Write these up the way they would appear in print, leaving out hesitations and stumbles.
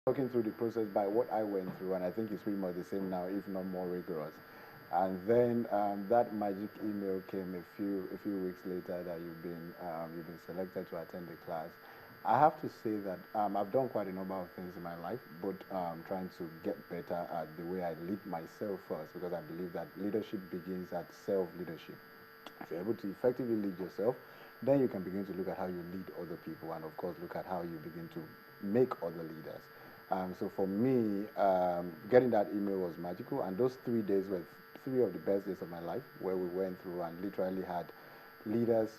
talking through the process by what I went through, and I think it's pretty much the same now, if not more rigorous. And then that magic email came a few weeks later that you've been selected to attend the class. I have to say that I've done quite a number of things in my life, but trying to get better at the way I lead myself first, because I believe that leadership begins at self leadership. If you're able to effectively lead yourself, then you can begin to look at how you lead other people, and of course, look at how you begin to make other leaders. So for me, getting that email was magical, and those 3 days were three of the best days of my life, where we went through and literally had leaders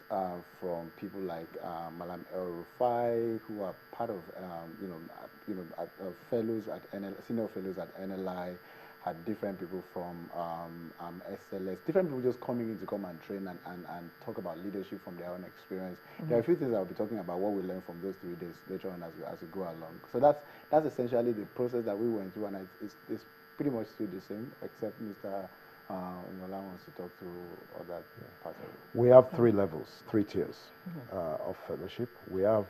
from people like Malam El Rufai, who are part of fellows at NL, senior fellows at NLI, had different people from SLS, different people just coming in to come and train and talk about leadership from their own experience. There are a few things I'll be talking about what we learned from those 3 days later on as we go along. So that's essentially the process that we went through, and it's pretty much still the same, except Mr. Ngola wants to talk through all that part of it. We have three levels, three tiers of fellowship. We have,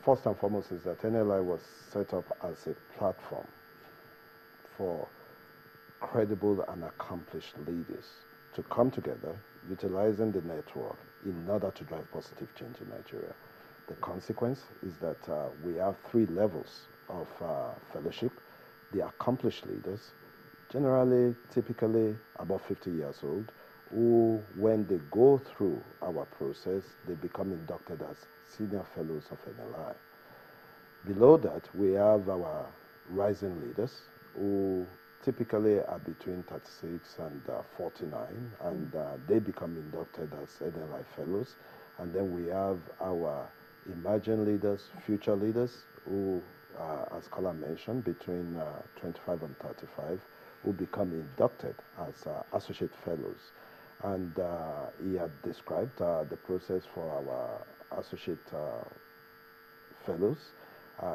first and foremost, is that NLI was set up as a platform for credible and accomplished leaders to come together, utilizing the network in order to drive positive change in Nigeria. The consequence is that we have three levels of fellowship. The accomplished leaders, generally, typically about 50 years old, who, when they go through our process, they become inducted as senior fellows of NLI. Below that, we have our rising leaders, who typically are between 36 and 49, and they become inducted as NLI fellows. And then we have our emerging leaders, future leaders, who, as Kala mentioned, between 25 and 35, who become inducted as associate fellows. And he had described the process for our associate fellows.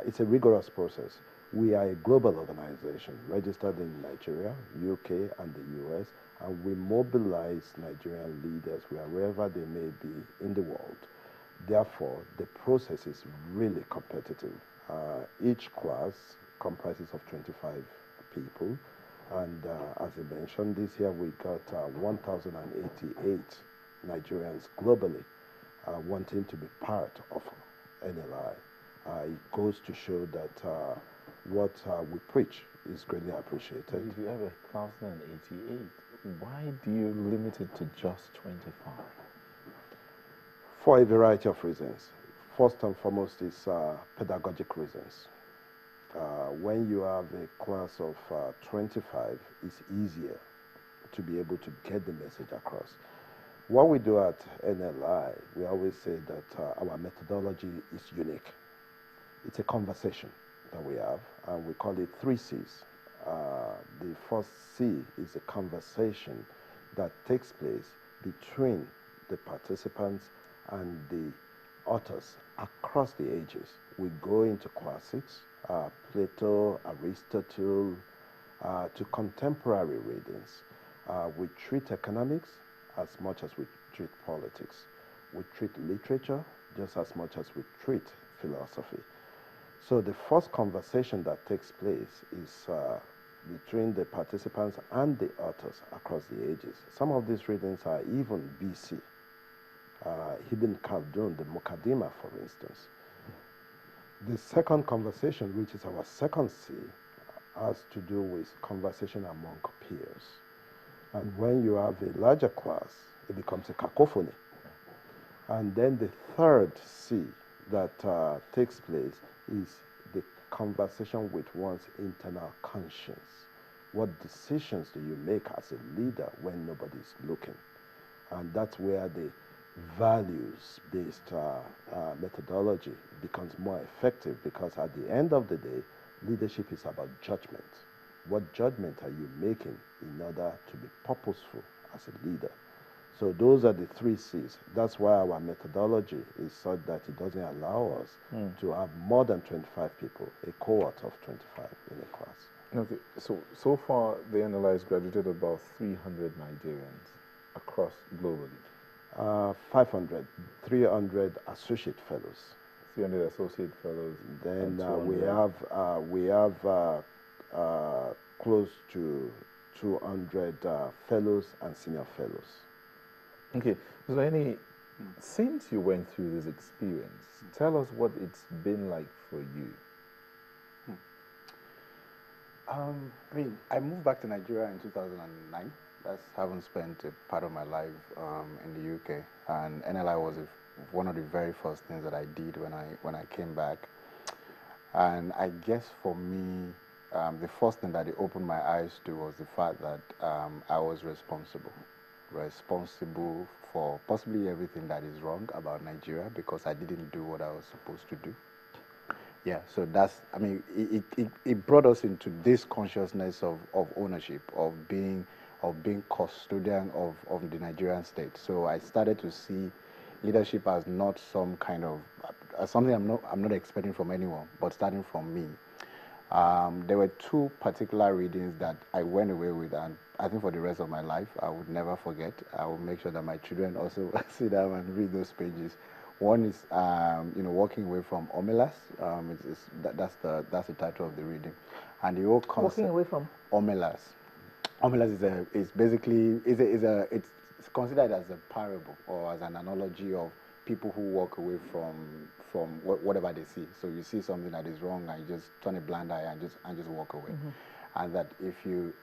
It's a rigorous process. We are a global organization registered in Nigeria, UK, and the US, and we mobilize Nigerian leaders wherever they may be in the world. Therefore, the process is really competitive. Each class comprises of 25 people, and as I mentioned, this year we got 1,088 Nigerians globally wanting to be part of NLI. It goes to show that what we preach is greatly appreciated. If you have 1,088, why do you limit it to just 25? For a variety of reasons. First and foremost is pedagogic reasons. When you have a class of 25, it's easier to be able to get the message across. What we do at NLI, we always say that our methodology is unique. It's a conversation that we have, and we call it 3Cs. The first C is a conversation that takes place between the participants and the authors across the ages. We go into classics, Plato, Aristotle, to contemporary readings. We treat economics as much as we treat politics. We treat literature just as much as we treat philosophy. So the first conversation that takes place is between the participants and the authors across the ages. Some of these readings are even BC. Ibn Khaldun, the Muqaddimah, for instance. The second conversation, which is our second C, has to do with conversation among peers. And when you have a larger class, it becomes a cacophony. And then the third C that takes place is the conversation with one's internal conscience. What decisions do you make as a leader when nobody's looking? And that's where the values-based methodology becomes more effective, because at the end of the day, leadership is about judgment. What judgment are you making in order to be purposeful as a leader? So those are the 3Cs. That's why our methodology is such that it doesn't allow us to have more than 25 people, a cohort of 25 in a class. Okay, so far the NLI has graduated about 300 Nigerians across globally. 500, 300 associate fellows. 300 associate fellows. Then and we have close to 200 fellows and senior fellows. Okay, so since you went through this experience, tell us what it's been like for you. I mean, I moved back to Nigeria in 2009. That's having spent a part of my life in the UK, and NLI was one of the very first things that I did when I came back. And I guess for me, the first thing that it opened my eyes to was the fact that I was responsible for possibly everything that is wrong about Nigeria because I didn't do what I was supposed to do. Yeah, so that's, I mean, it brought us into this consciousness of ownership, of being custodian of the Nigerian state. So I started to see leadership as not some kind of, as something I'm not expecting from anyone, but starting from me. There were two particular readings that I went away with, and I think for the rest of my life, I would never forget. I will make sure that my children also sit down and read those pages. One is, walking away from Omelas. That's the title of the reading, and the whole concept. Walking away from Omelas. Omelas it's considered as a parable or as an analogy of people who walk away from whatever they see. So you see something that is wrong and you just turn a blind eye and just walk away. And that if you